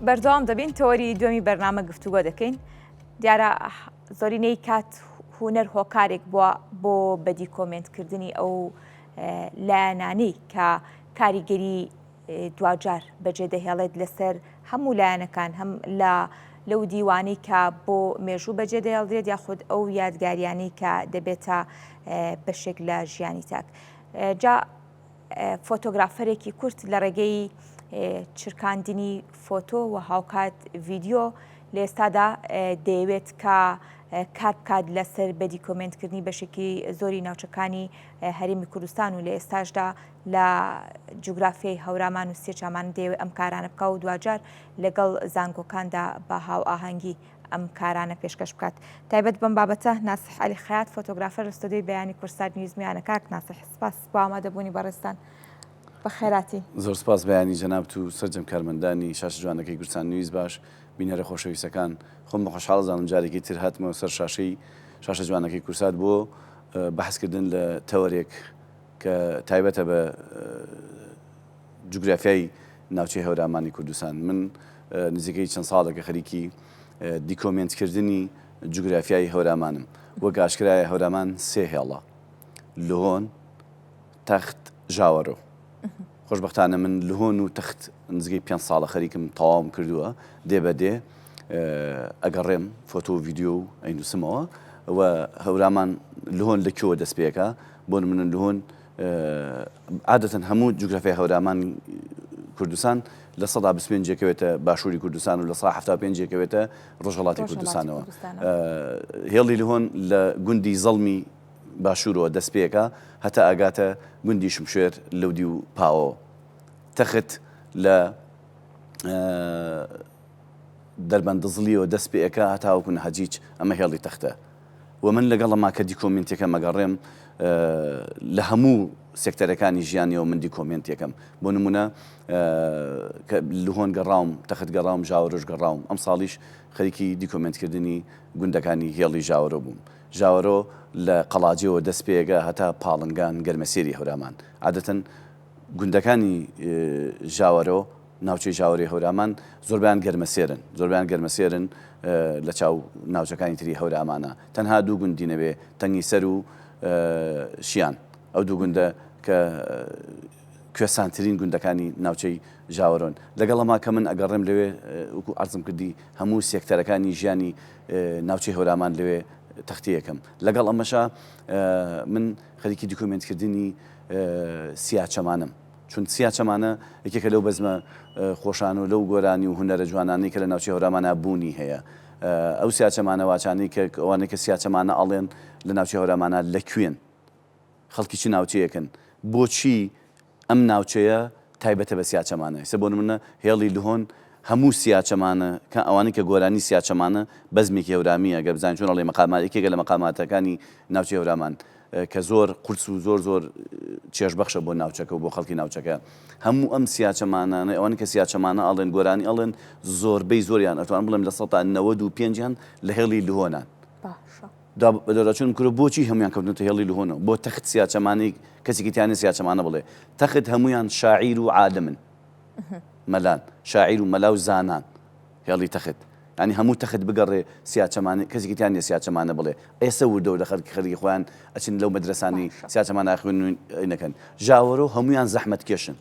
بەردەوام دەبین تەوەری دومی بەرنامە گفتوگۆ دەکەین دیارە زۆرینەی کات هوەر هۆکارێک بووە بۆ بەدی کۆمنتکردنی ئەو لایەنانەی کە کاریگەری دوجار بەجێ دەهێڵێت لەسەر هەموو لایەنەکان هەم لەو دیوانەی کە بۆ مێژوو بەجێ دەهێڵدرێت یاخود ئەو یادگاریانەی کە دەبێتە بەشێک لە ژیانی تاک. جا فۆتۆگرافەرێکی کورت لە ڕێگەی چرکاندنی فۆتۆ و هاوکات ڤیددیۆ لە ئێستادا دەیەوێت کە کار بکات لەسەر بەدی کۆمنتکردنی بەشێکی زۆری ناوچەکانی هەرێمی کوردستان و لە ئێستاشدا لە جوگرافیای هەورامان و سێچامان دەیەوێت ئەم کارانە بکە و دوجار لەگەڵ زانکۆکاندا بە هاو ئاهەنگی ئەم کارانە پێشکەش بکات. تایبەت بەم بابەتە ناسح عەلی خەیات فۆتۆگرافەر لە ستۆدیۆی بەیانی کورسات نیوزمیانە کاک ناسح سپاس بۆ ئامادەبوونی بەڕێستان. بەخێراتی زۆر سپاس بەیانی جەنابەت و سەرجەم کارمەندانی شاشە جوانەکەی کورسان نیوز باش بینەرە خۆشەویستەکان خۆم بە خۆشحاڵ زانم جارێکی تر هاتمەوە سەر شاشە جوانەکەی کورسات بۆ بەحثکردن لە تەوەرێک کە تایبەتە بە جوگرافیای ناوچەی هەورامانی کوردستان. من نزیکەی چەند ساڵێکە خەریکی دیکۆمنتکردنی جوگرافیای هەورامانم. وەک ئاشکرایە هەورامان سێ هێڵە: لۆن، تەخت، ژاوەرۆ. خۆشبەختانە من لهۆن و تەخت نزیکەی 5 ساڵە خەریکم تەواوم کردووە دێبەدێ ئەگەڕێم فۆتۆ و ڤیددیۆ و ئەینووسمەوە و هەورامان لهۆن لەکوێوە دەست پێەکە بۆ من لهۆن عادەتەن هەموو جوگرافیای هەورامان کوردستان لە 125ێکەوێتە باشووری کوردستان و لە 175ێکەوێتە ڕۆژهەڵاتی کوردستانەوە. هێڵی لهۆن لە گوندی زەڵمی باشوورەوە دەست پێەکە هەتا ئاگاتە گوندی شمشێر لەودی و پاوە. تەخت لە دەربەندەزڵیەوە دەست پێەکە هەتاوەکو نەهەجیج ئەمە هێڵی تەختە. و من لەگەڵ ئەماکە دیکۆمنتێکە مەگەڕێم لە هەموو سێکتەرەکانی ژیانیەوە من دیکۆمنتێکم. بۆ نمونە لهۆن گەڕاوم، تەخت گەڕاوم، ژاوەرۆش گەڕاوم. ئەم ساڵیش خەریکی دیکۆمنتکردنی گوندەکانی هێڵی ژاوەرۆ بووم. ژاوەرۆ لە قەڵاجیەوە دەست پێگە هەتا پاڵنگان گەرمەسێری هەورامان. عادەتەن گوندەکانی ژاوەرۆ ناوچەی ژاوەری هەورامان زۆربیان گەرمەسێرن لە چاو ناوچەکانی تری هەورامانە. تەنها دوو گوندی نەبێ تەنگی سەر و شیان، ئەو دوو گوندە کە کوێسانترین گوندەکانی ناوچەی ژاوەرۆن. لەگەڵ ئەما کە من ئەگەڕێم لەوێ وەکو عەرزم کردی هەموو سێکتەرەکانی ژیانی ناوچەی هەورامان لەوێ تەختیەکەم. لەگەڵ ئەمەشە من خەریکی دیکۆمنتکردنی سیاچەمانم، چون سیاچەمانە یەکێکە لەو بەزمە خۆشان و لەو گۆرانی و هونەرە جوانانەی کە لە ناوچەی هەورامانە بوونی هەیە. ئەو سیاچەمانە واچانەی کە ئەوانەی کە سیاچەمانە ئەڵێن لە ناوچەی هەورامانە لەکوێن، خەڵکی چ ناوچەیەکن، بۆچی ئەم ناوچەیە تایبەتە بە سیاچەمانە. سە بۆ نمونە هێڵی لهۆن هەموو سیاچەمانە کە ئەوانەی کە گۆرانی سیاچەمانە بەزمێکی هەورامیە گە بزانین چۆن ئەڵێ مەقاماتێکێکە لە مەقاماتەکانی ناوچەی هەورامان کە زۆر قورس و زۆر چێژبەخشە بۆ ناوچەکە و بۆ خەڵکی ناوچەکە. هەموو ئەم سیاچەمانانە ئەوانە کە سیاچەمانە ئەڵێن گۆرانی ئەڵێن زۆربەی زۆریان ئەتوان بڵێم لە 95 لە هێڵی لهۆنان. بەدەڕچون کرۆ بۆچی هەمویان کەوتنەوە هێڵی لهۆنەوە بۆ تەخت سیاچەمانی کەسێکی تیانێ سیاچەمانە بڵێ تەخت هەمویان شاعیر و عالمن مەلان شاعیر و مەلا و زانان هێڵی تەخت ینی هەموو تەخت بگەڕێ سیاچەمانە کەسێکی تیانێ سیاچەمانە بڵێ ئێستا وردەوە لە خەڵکی خۆیان ئەچین لەو مەدرسانی سیاچەمانە خوێنەکەن. ژاوەرۆ هەمویان زەحمەت کێشن،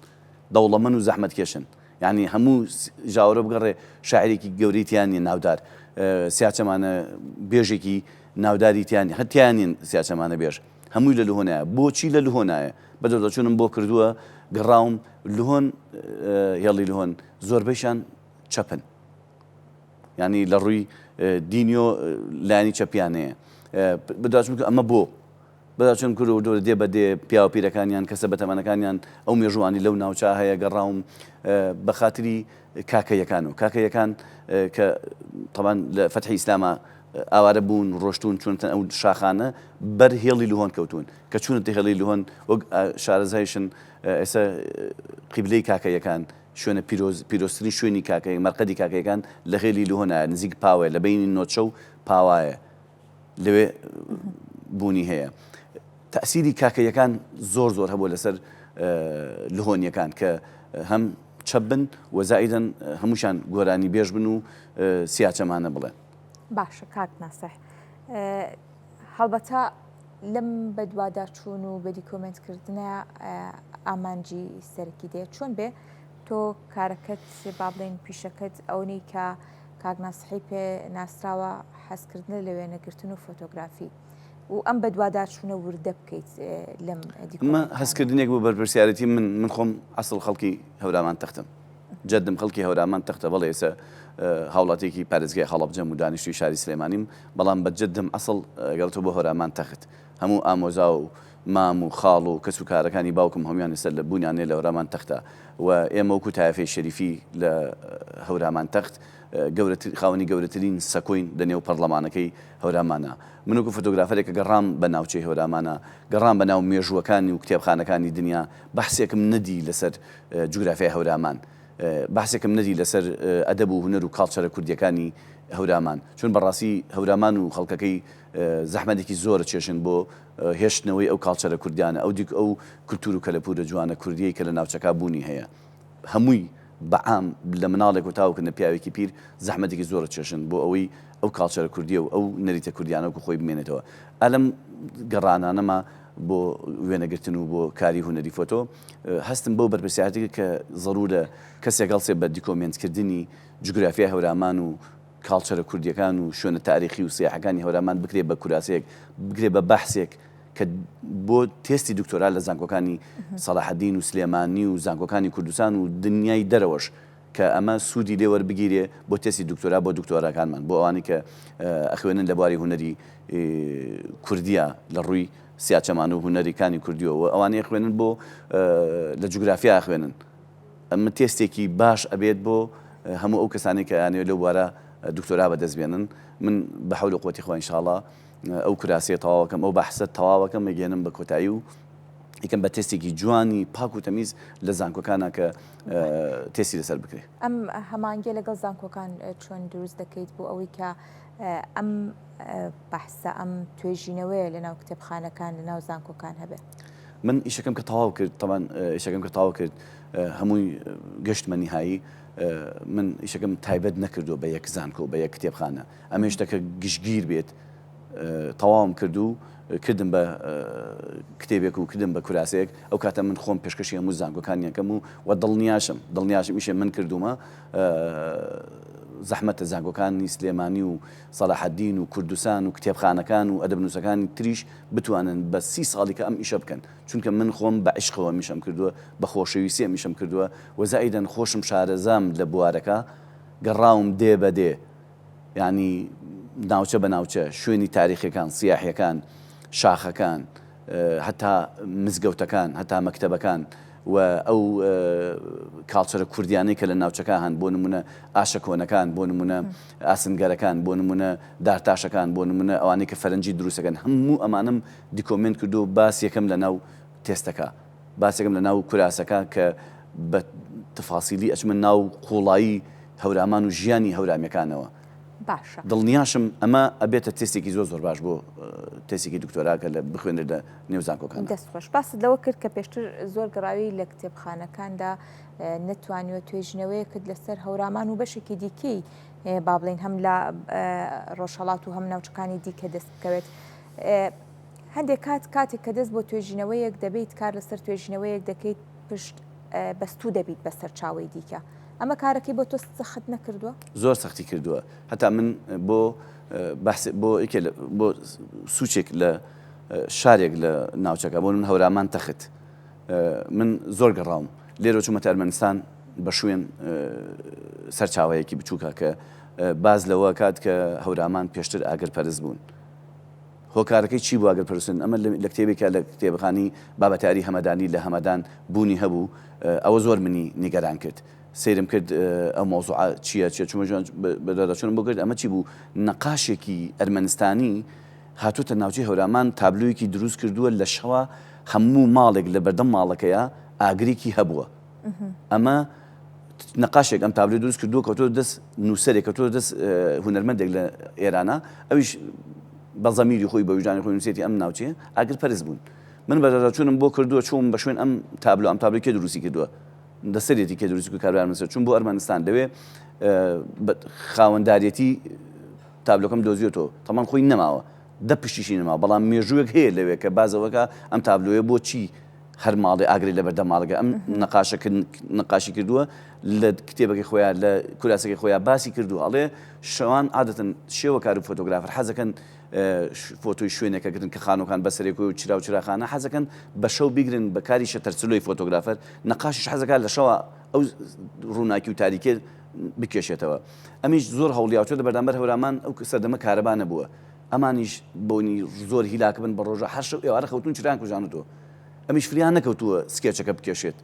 دەوڵەمەند و زەحمەت کێشن، ینی هەموو ژاوەرۆ بگەڕێ شاعیرێکی گەورەی تیانێ ناودار، سیاچەمانە بێژێکی ناوداری تیانی هەتیانین سیاچەمانە بێژ هەمووی لە لهۆنایە. بۆچی لە لهۆنایە؟ بەدەوڵەچوونم بۆ کردووە گەڕاوم لهۆن هێڵی لهۆن زۆربەیشان چەپن، ینی لە ڕووی دینیۆ لایانی چەپیانەیە. بەداچون ئەمە بۆ بەداچون کرد و دۆ دێ بەدێ پیاوە پیرەکانیان کەسە بەتەمەنەکانیان ئەو مێژوانی لەو ناوچە هەیە گەڕاوم بە خاتری کاکەیەکان و کاکەیەکان کە تەمان لە فەتحی ئیسلامە ئاوارە بوون ڕۆشتون چونتە ئەو شاخانە بەر هێڵی لهۆن کەوتون کە چونتە هێڵی لهۆن وەک شارەزایشن ئێستا قیبلەی کاکەیەکان شوێنە پیرۆستترین شوێنی کاکەی مەرقەدی کاکەیەکان لە هێڵی لهۆنایە نزیک پاوەیە لە بینی نۆچە و پاوایە لەوێ بوونی هەیە. تەسیری کاکەیەکان زۆر هەبوو لەسەر لهۆنیەکان کە هەم چەبن وەزائیدەن هەمووشان گۆرانی بێژ بن و سیاچەمانە بڵێن. باشە کاک ناسەح هەڵبەتە لەم بەدواداچوون و بەدی کۆمنتکردنە ئامانجی سەرکی دێت چۆن بێ تۆ کارەکەت با بڵێن پیشەکەت ئەوەی کە کاک ناسحی پێ ناسراوە حەزکردن لە وێنەگرتن و فۆتۆگرافی و ئەم بەدواداچوونە وردە بکەیت لەم هەستکردنێک بۆ بەرپرسیارەتی من خۆم ئەسڵ خەڵکی هەورامان تەختم جدم خەڵکی هەورامان تەختە بەڵێ ئێستا هاوڵاتێکی پارێزگای خەڵەبجەم و دانیشتوی شاری سلێمانیم بەڵام بە جدم ئەسڵ گەڵتۆ بۆ هەورامان تەخت هەموو ئامۆزا و مام و خاڵ و کەس و کارەکانی باوکم هەمویان لەسەر لە بوونیانێ لە هەورامان تەختە و ئێمە وەکو تایفەی شەریفی لە هەورامان تەخت خاوەنی گەورەترین سەکۆین لە نێو پەرلەمانەکەی هەورامانە من وەکو فۆتۆگرافەرێکە گەڕام بە ناوچەی هەورامانە گەڕام بە ناو مێژووەکانی و کتێبخانەکانی دنیا بەحسێکم نەدی لەسەر جوگرافیای هەورامان بەحسێکم نەدی لەسەر ئەدەب و هونەر و کاڵچەرە کوردیەکانی هەورامان چون بەڕاستی هەورامان و خەڵکەکەی زەحمەتێکی زۆرە چێشن بۆ هێشتنەوەی ئەو کاڵچەرە کوردیانە ئەو کولتور و کەلەپورە جوانە کوردیەی کە لە ناوچەکە بوونی هەیە هەمووی بەعام لە مناڵێک و تاوکردنە پیاوێکی پیر زەحمەتێکی زۆرە چێشن بۆ ئەوەی ئەو کاڵچەرە کوردیە و ئەو نەریتە کوردیانەوەکو خۆی بمێنێتەوە ئەلم گەڕانانەما بۆ وێنەگرتن و بۆ کاری هونەری فۆتۆ هەستم بۆ بەرپرسیارەتێک کە ضرورە کەسێک گەڵسێ بە دیکۆمنتکردنی جوگرافیای هەورامان و کاڵچەرە کوردیەکان و شوێنە تاریخی و سیاحەکانی هەورامان بکرێ بە کوراسێک بگرێ بە بەحسێک کە بۆ تێستی دکتۆرا لە زانکۆکانی سەلاحەدین و سلێمانی و زانکۆکانی کوردستان و دنیای دەرەوەش کە ئەمە سوودی لێوە بگیرێ بۆ تێستی دکتۆرا بۆ دکتۆراکانمان بۆ ئەوانی کە ئەخوێنن لە بواری هونەری کوردیە لە ڕووی سیاچەمان و هونەریەکانی کوردیەوە ئەوانەیە خوێنن بۆ لە جوگرافیا خوێنن ئەمە تێستێکی باش ئەبێت بۆ هەموو ئەو کەسانی کە یانێ لەو بوارە دکتۆرا بەدەستبێنن من بە حەول و قووەتی خوا ئینشاءڵڵا ئەو کراسیە تەواوەکەم ئەو بەحسە تەواوەکەم ئەگەێنم بە کۆتایی و یکەم بە تێستێکی جوانی پاک و تەمیز لە زانکۆکانە کە تێستی لەسەر بکرێت ئەم هەمانگە لەگەڵ زانکۆکان چۆن دروست دەکەیت بۆ ئەوەی کە ئەم بەحسە ئەم توێژینەوەیە لە ناو کتێبخانەکان لە ناو زانکۆکان هەبێت من ئیشەکەم کە تەواو کرد تەمان ئیشەکەم کە تەواو کرد هەمووی گەشتمە نیهایی من ئیشەکەم تایبەت نەکردو بە یەک زانکۆ بە یەک کتێبخانە ئەمە شتەکە گشتگیر بێت تەواوم کردو کردم بە کتێبێک و کردم بە کوراسەیەک ئەو کاتە من خۆم پێشکەشی هەموو زانکۆکانیەکەم و دڵنیاشم ئیشە من کردومە زەحمەتە زانکۆکانی سلێمانی و سەلاحەدین و کوردستان و کتێبخانەکان و ئەدەبنووسەکانی تریش بتوانن بە 30 ساڵی کە ئەم ئیشە بکەن چونکە من خۆم بە عشقەوە میشەم کردووە بە خۆشەویستی میشەم کردووە وەزائیدەن خۆشم شارەزام لە بوارەکە گەڕاوم دێ بە دێ یعنی ناوچە بە ناوچە شوێنی تاریخیەکان سیاحیەکان شاخەکان هەتا مزگەوتەکان هەتا مەکتەبەکان و ئەو کاڵچەرە کوردیانەی کە لە ناوچەکە هەن بۆ نمونە ئاشە کۆنەکان بۆ نمونە ئاسنگەرەکان بۆ نمونە دارتاشەکان بۆ نمونە ئەوانەی کە فەرەنجی دروستەکەن هەموو ئەمانم دیکۆمنت کردو باس یەکەم لە ناو تێستەکە باس یەکەم لە ناو کوراسەکە کە بە تفاسیلی ئەچمە ناو قوڵایی هەورامان و ژیانی هەورامیەکانەوە باشە دڵنیاشم ئەمە ئەبێتە تێستێکی زۆر باش بۆ تێستێکی دکتۆراکە لە بخوێنێت لە نێو زانکۆکان دەستخۆش باست لەوە کرد کە پێشتر زۆر گەڕاوی لە کتێبخانەکاندا نەتوانیوە توێژنەوەیە کرد لەسەر هەورامان و بەشێکی دیکەی با بڵێن هەم لە ڕۆژهەڵات و هەم ناوچەکانی دیکە دەست بکەوێت هەندێک کاتێک کە دەست بۆ توێژینەوەیەک دەبێت کار لەسەر توێژینەوەیەک دەکەیت پشت بەستوو دەبیت بەسەر چاوەی دیکە ئەمە کارەکەی بۆ تۆ سەخت نەکردووە زۆر سەختی کردووە هەتا من بۆ سوچێک لە شارێک لە ناوچەکە بۆ من هەورامان تەخت من زۆر گەڕاوم لێرە چوومە ئەرمەنستان بە شوێن سەرچاوەیەکی بچووکە کە باز لەوە کات کە هەورامان پێشتر ئاگرپەرست بوون هۆکارەکەی چی بوو ئاگرپەرستن ئەمە لە کتێبێکە لە کتێبخانی بابەتیاری هەمەدانی لە هەمەدان بوونی هەبوو ئەوە زۆر منی نیگەران کرد سیرم کرد ئەو مۆزوع چییە چوومە بەدەچوونم بۆ کرد ئەمە چی بوو نەقاشێکی ئەرمەنستانی هاتووتە ناوچەی هەورامان تابلۆیەکی دروست کردووە لە شەوە هەموو ماڵێک لە بەردەم ماڵەکەیە ئاگرێکی هەبووە ئەمە نەقاشێک ئەم تابلۆی دروست کردووە کە تۆ دەست نووسەرێک کە تۆ دەست هونەرمەندێک لە ئێرانە ئەویش بە زەمیری خۆی بە وجدانی خۆی نووسێتی ئەم ناوچەیە ئاگرپەرست بوون من بەدەچوونم بۆ کردووە چووم بە شوێن ئەم تابلۆ ئەم تابلۆی کێ دروستی کردووە دەسەرێتی کە دروست کاربار مسەر چون بۆ ئەرمەنستان لەوێ خاوەنددارەتی تابلۆکەم دۆزیێتەوە تەمان خۆی نەماوە دە پشتیشی نەما بەڵام مێژوویەک هەیە لەوێ کە بازەوەکە ئەم تابلۆیە بۆچی هەر ماڵی ئاگری لە بەردە ماڵگە ئەم نەقاشی کردووە لە کتێبەکەی خۆیان لە کوراسەکەی خۆیان باسی کردو ئەڵێ شەوان عادەتەن شێوە کار و فۆتۆگرافر حەزەکەن فۆتۆی شوێنێکەکردن کە خانۆکان بەسەرێک و چرا و چراخانە حەزەکەن بە شەو بیگرن بە کاری شەتەرچلۆی فۆتۆگرافەر نەقاشیش حەزەکان لە شەوە ئەو ڕووناکی و تاریکێ بکێشێتەوە ئەمیش زۆر هەوڵیاوچۆ لە بەردەمبەر هەورمان ئەو سەردەمە کارەبا نەبووە ئەمانیش بۆنی زۆر هیلاکە بن بە ڕۆژە هەر شەو ئێوارە خەوتون چران کوژانوتەوە ئەمیش فریان نەکەوتووە سکێچەکە بکێشێت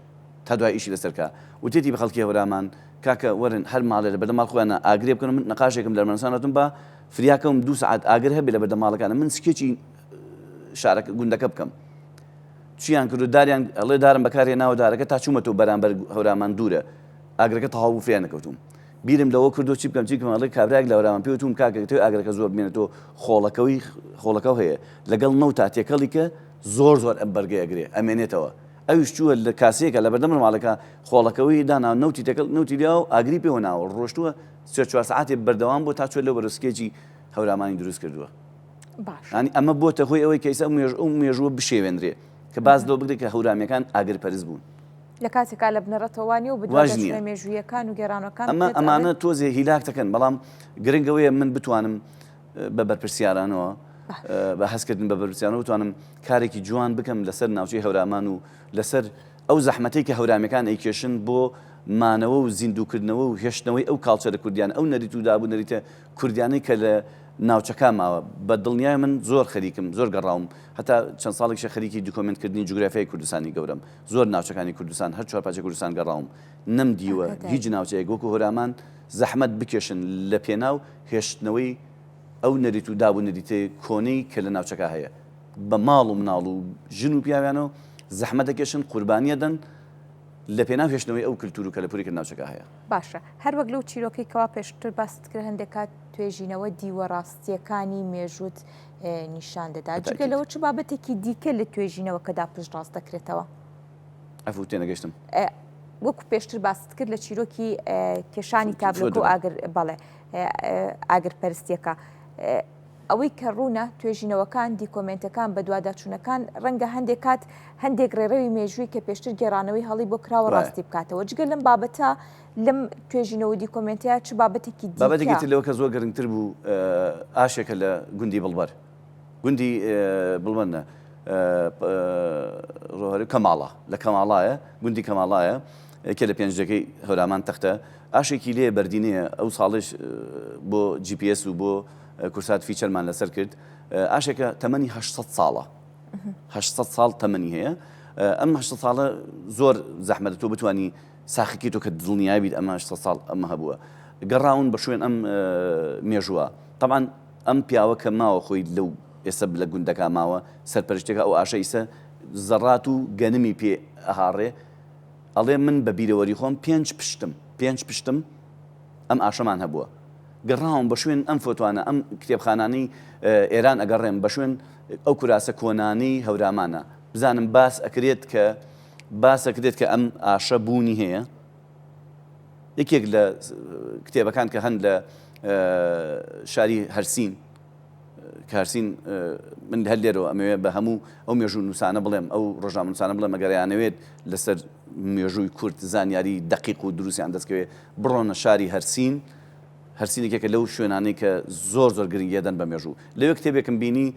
تا دوای ئیشی لەسەرکە وتێتی بە خەڵکی هەورامان کاکە وەرن هەر ماڵێ لە بەردە ماڵ خۆیانە ئاگرێ بکەن من نەقاشێکم لە ئەرمەنستانەتم بە فریاکەم 2 ساعات ئاگر هەبێ لە بەردە ماڵەکانە من سکێچی شارەکە گوندەکە بکەم چیان کردو داریان ئەڵێ دارم بەکارێ ناوە دارەکە تا چوومەتەوە بەرامبەر هەورامان دوورە ئاگرەکە تەواو فریان نەکەوتوم بیرم لەوە کردو چی بکەم ئەڵێ کابراک لە هەورامان پێوتوم کاکە تۆ ئاگرەکە زۆر بمێنێتەوە خۆڵەکە هەیە لەگەڵ نەو تا تێکەڵی کە زۆر ئەم بەرگەی ئەگرێ ئەمێنێتەوە ئەویش چووە لە کاسەیەکە لە بەردەم ماڵەکە خۆڵەکەوەی دانا نەوتی لیا و ئاگری پێوە ناوە ڕۆشتووە 4 ساعتی بەردەوام بۆ تا چۆ لە بەرزکێکی هەورامانی دروست کردووە ینی ئەمە بۆتە خۆی ئەوەی کەیسە ئەو مێژووە بشێوێنرێ کە باز لەوە بگرێت کە هەورامیەکان ئاگر پەرز بوون لە کاتێکا لە بنەڕەتەوانی و بدوێ مێژوویەکان و گێرانەکان ئەمانە تۆزێ هیلاک دەکەن بەڵام گرنگەوەیە من بتوانم بە بەرپرسیارانەوە بە هەستکردن بە بەرپرسیارانەوە بتوانم کارێکی جوان بکەم لەسەر ناوچەی هەورامان و لەسەر ئەو زەحمەتەی کە هەورامیەکان ئەیکێشن بۆ مانەوە و زیندووکردنەوە و هێشتنەوەی ئەو کاڵچەرە کوردیان ئەو نەریت و دابوو نەریتە کوردیانەی کە لە ناوچەکە ماوە بە دڵنیای من زۆر خەریکم زۆر گەڕاوم هەتا چەند ساڵێکشە خەریکی دوکۆمنتکردنی جوگرافیای کوردستانی گەورم زۆر ناوچەکانی کوردستان هەر چوار پاچە کوردستان گەڕاوم نەمدیوە هیچ ناوچەیەک وەکو هەورامان زەحمەت بکێشن لە پێناو هێشتنەوەی ئەو نەریت و دابوو نەریتەی کۆنەی کە لە ناوچەکە هەیە بە ماڵ و مناڵ و ژن و پیاویانەوە زەحمەت دەکێشن قوربانیە دەن لە پێناو هێشتنەوەی ئەو کللتور و کەلەپوری کە ناوچەکە هەیە باشە هەر وەک لەو چیرۆکەی کەوا پێشتر باست کرد هەندێک کات توێژینەوە دیوەڕاستیەکانی مێژوت نیشان دەدا جگە لەوە چ بابەتێکی دیکە لە توێژینەوە کەدا پشت ڕاست دەکرێتەوە ئەفو تێنەگەشتم وەکو پێشتر باست کرد لە چیرۆکی کێشانی تابلۆک و ئاگر بەڵێ ئاگر پەرستیەکە ئەوەی کە ڕوونە توێژینەوەکان دیکۆمنتەکان بە دوواداچوونەکان ڕەنگە هەندێک کات هەندێک ڕێڕەوی مێژووی کە پێشتر گێڕانەوەی هەڵی بۆ کراوە ڕاستی بکاتەوە جگە لەم بابەتە لەم توێژینەوە دیکۆمنتیا چ بابەتێکی بابەتێکی لەوە کە زۆر گەرنگتر بوو ئاشێکە لە گوندی بڵبەر گوندی بڵبەنە ڕۆهەر کەماڵە لە کەماڵایە گوندی کەماڵایە کە لە پێنجەکەی هەورامان تەختە ئاشێکی لێ بەردینەیە ئەو ساڵش بۆ GPS و بۆ کورسات فیچەرمان لەسەر کرد ئاشێکە تەمەنی 800 ساڵە 800 ساڵ تەمەنی هەیە ئەم 800 ساڵە زۆر زەحمەتە تۆ بتوانی ساخەکی تۆ کە دڵنیای بیت ئەمە 800 ساڵ ئەمە هەبووە گەڕاون بە شوێن ئەم مێژووە طبعاً ئەم پیاوە کە ماوە خۆی لەو ئێستا لە گوندەکە ماوە سەرپەرشتێکە ئەو ئاشە ئیسە زەڕات و گەنمی پێ ئەهاڕێ ئەڵێ من بە بیرەوەری خۆم 5 پشتم ئەم ئاشەمان هەبووە گەڕاوم بە شوێن ئەم فۆتوانە ئەم کتێبخانانەی ئێران ئەگەڕێم بە شوێن ئەو کوراسە کۆنانی هەورامانە بزانم باس ئەکرێت کە ئەم ئاشە بوونی هەیە یەکێک لە کتێبەکان کە هەند لە شاری هەرسین کە هەرسین من هەر لێرەوە ئەمەوێ بە هەموو ئەو مێژوو نووسانە بڵێم ئەو ڕۆژنامە نووسانە بڵێم ئەگەریانەوێت لەسەر مێژووی کورد زانیاری دقیق و دروستیان دەستکەوێت بڕۆنە شاری هەرسینێکێکە لەو شوێنانەی کە زۆر گرنگیەدەن بە مێژوو لەوێ کتێبێکم بینی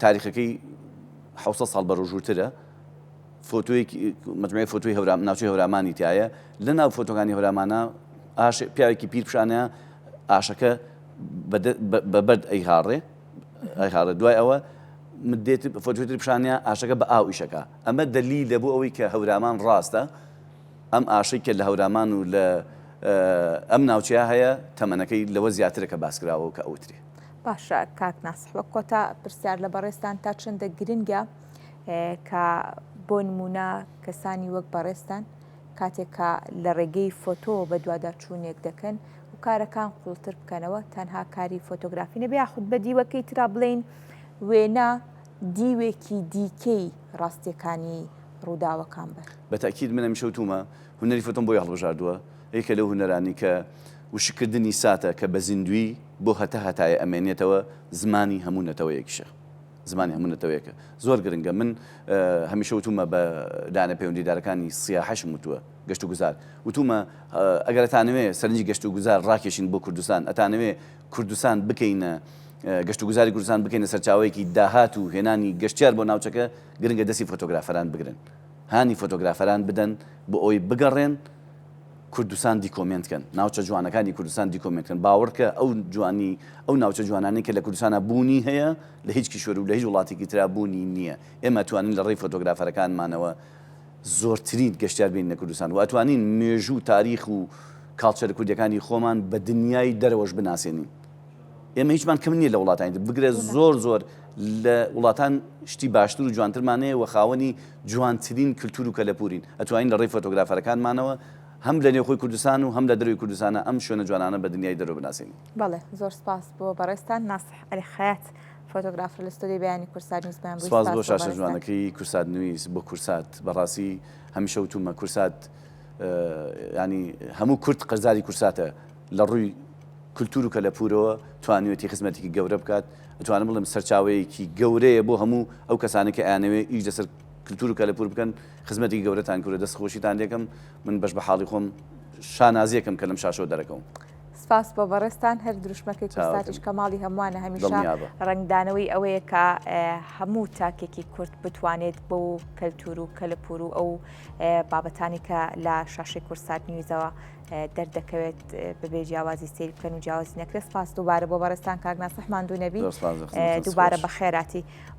تاریخەکەی 600 ساڵ بەڕۆژووترە مجموعەی فۆتۆی ناوچەی هەورامانی تایە لە ناو فۆتۆکانی هەورامانە پیاوێکی پیرپشانەیە ئاشەکە بەبەرد ئەیهاڕێ دوای ئەوە دێت فۆتۆی پیشانەیە ئاشەکە بە ئاو ئیشەکە ئەمە دلیل لەبوو ئەوەی کە هەورامان ڕاستە ئەم ئاشەی کە لە هەورامان و لە ئەم ناوچەیە هەیە تەمەنەکەی لەوە زیاترە کە باسکراوە کە ئەوتری باشە کاک ناسح وە کۆتا پرسیار لە بەڕێستان تا چەندە گرنگە کە بۆ نمونە کەسانی وەک بەڕێستان کاتێکە لە ڕێگەی فۆتۆ بە دوواداچوونێک دەکەن و کارەکان قوڵتر بکەنەوە تەنها کاری فۆتۆگرافی نەبێ یاخود بە دیوەکەی ترا بڵێن وێنە دیوێکی دیکەی ڕاستیەکانی ڕووداوەکان بن. بەتاکید منە میشەوتومە هونەری فۆتۆم بۆی هەڵبژاردووە یەکە لەو هونەرانی کە وشکردنی ساتە کە بە زیندوی بۆ هەتایە ئەمێنێتەوە زمانی هەموو نەتەوەیەکیشە زمانی هەموو نەتەوەیەکە زۆر گرنگە من هەمیشە وتومە بە دانە پەیوەندیدارەکانی سیاحەشم وتووە گەشت و گوزار وتومە ئەگەر ئەتانەوێ سەرنجی گەشت و گوزار ڕاکێشین بۆ کوردستان ئەتانەوێ کوردستان بکەینە گەشت و گوزاری کوردستان بکەینە سەرچاوەیەکی داهات و هێنانی گەشتیار بۆ ناوچەکە گرنگە دەستی فۆتۆگرافەران بگرن هانی فۆتۆگرافەران بدەن بۆ ئەوی بگەڕێن کوردستان دیکۆمنتکەن ناوچە جوانەکانی کوردستان دیکۆمنتکەن باوەڕکە ئەو جوانی ئەو ناوچە جوانانی کە لە کوردستانە بوونی هەیە لە هیچ کیشوەر و لە هیچ وڵاتێکی ترا بوونی نییە ئێمە توانین لە ڕێی فۆتۆگرافەرەکانمانەوە زۆرترین گەشتیار بین لە کوردستان و ئەتوانین مێژوو تاریخ و کاڵچەر کوردیەکانی خۆمان بە دنیای دەرەوەش بناسێنین ئێمە هیچمان کەم نییە لە وڵاتانی بگرێت زۆر لە وڵاتان شتی باشتر و جوانترمانەیە و خاوەنی جوانترین کللتور و کەلەپورین ئەتوانین لە ڕێی فۆتۆگرافەرەکانمانەوە هەم لە نێوخۆی کوردستان و هەم لە دەروی کوردستانە ئەم شوێنە جوانانە بە دنیای دەرەوە بناسیین. بەڵێ زۆر سپاس بۆ بەڕێستان ناسح عەلیخەیات فۆتۆگرافر لە ستۆدیۆی بەیانی کورسات نیوزمان سپاس بۆ شاشە جوانەکەی کورسات نوویست بۆ کورسات بەڕاستی هەمیشە وتومە کورسات ینی هەموو کورد قەرزاری کورساتە لە ڕووی کللتور و کەلەپورەوە توانێتی خزمەتێکی گەورە بکات ئەتوانم بڵێم سەرچاوەیەکی گەورەیە بۆ هەموو ئەو کەسانە کە ئەیانەوێ ئیش لەسەر کللتور و کەلەپور بکەن خزمەتی گەورەتان کوورە دەستخۆشیتان لێکم من بەش بە حاڵی خۆم شانازیەکەم کە لەم شاشۆ دەرەکەم. سپاس بۆ بەڕێستان هەر دروشمەکەی کورساتیش کەماڵی هەمووانە هەمیشە ڕنگدانەوەی ئەوەیە کە هەموو تاکێکی کورد بتوانێت بۆ کەلتور و کەلەپور و ئەو بابەتانی کە لە شاشەی کورسات نیوزەوە دەردەکەوێت بەبێ جیاوازی سێری بکەن و جیاوازی نەکرێت. سپاس دووبارە بۆ بەڕێستان کاک ناسح ماندوو نەبی دووبارە بە خێراتی.